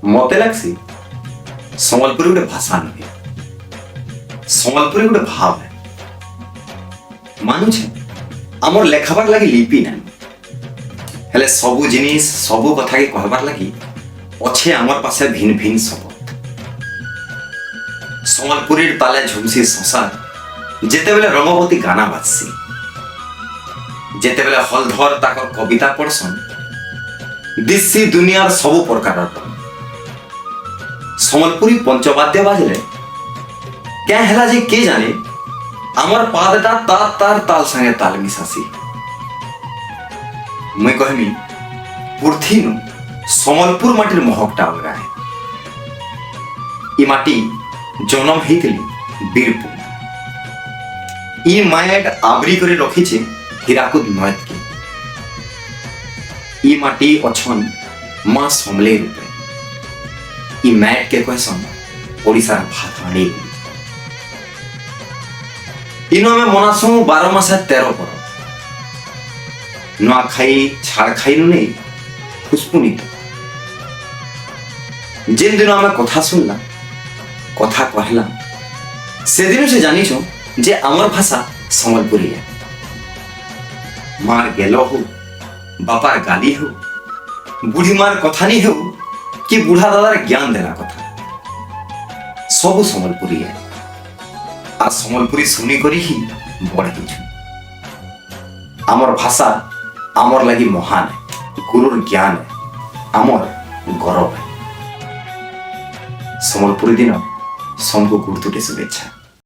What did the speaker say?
मते लगसी संबलपुरी गोटे भाषा नुहे, संबलपुरी गोटे भाव है। मानुछे आमर लेखाबार लगी लिपि ना, हेले सबु जिनिस सबु कथा के कहबार लगी अच्छे आमर पासे भिन्न भिन्न शब्द। संबलपुरी ताले झुमसी संसार जेतेबेले रंगवती गाना बाजसी, जेतेबेले हलधर ताकर कविता पढ़सन दिसी दुनियार सबु प्रकार संबलपुरी पंचवाद्य बाजले क्या हैला जे के जाने आमर पादटा तार ताल संगे ताल मिसासी। मैं कहमी पुरथीनु संबलपुर माटिर महकटा अलगा है। ई माटी जन्म हेतिली बीरपुर, ई मायड आबरी करे रखीचे हीराकुद नयत के। ई माटी अछन मां समले रूपे, ई मैट के कहसन ओडिशार भातहाणी। इनो में मनासु 12 मासे 13 पर्व, नुआखाई छाड़खाई नु नहीं खुशपुनी। जिन दिन आम कथा सुनला कथा कहला से दिन से जानी छो जे आमर भाषा संबलपुरी है। मार गेलो हो, बापार गाली हो, बुढ़ी मार कथा नहीं हो कि बुढ़ा दादार ज्ञान देना कथा, सब संबलपुरी है। आ संबलपुरी सुनी करी ही बड़ ही आमर भाषा आमर लगी महान है, गुरुर ज्ञान है, आमर गौरव है। संबलपुरी दिन सबको गुरुतुटे शुभेच्छा।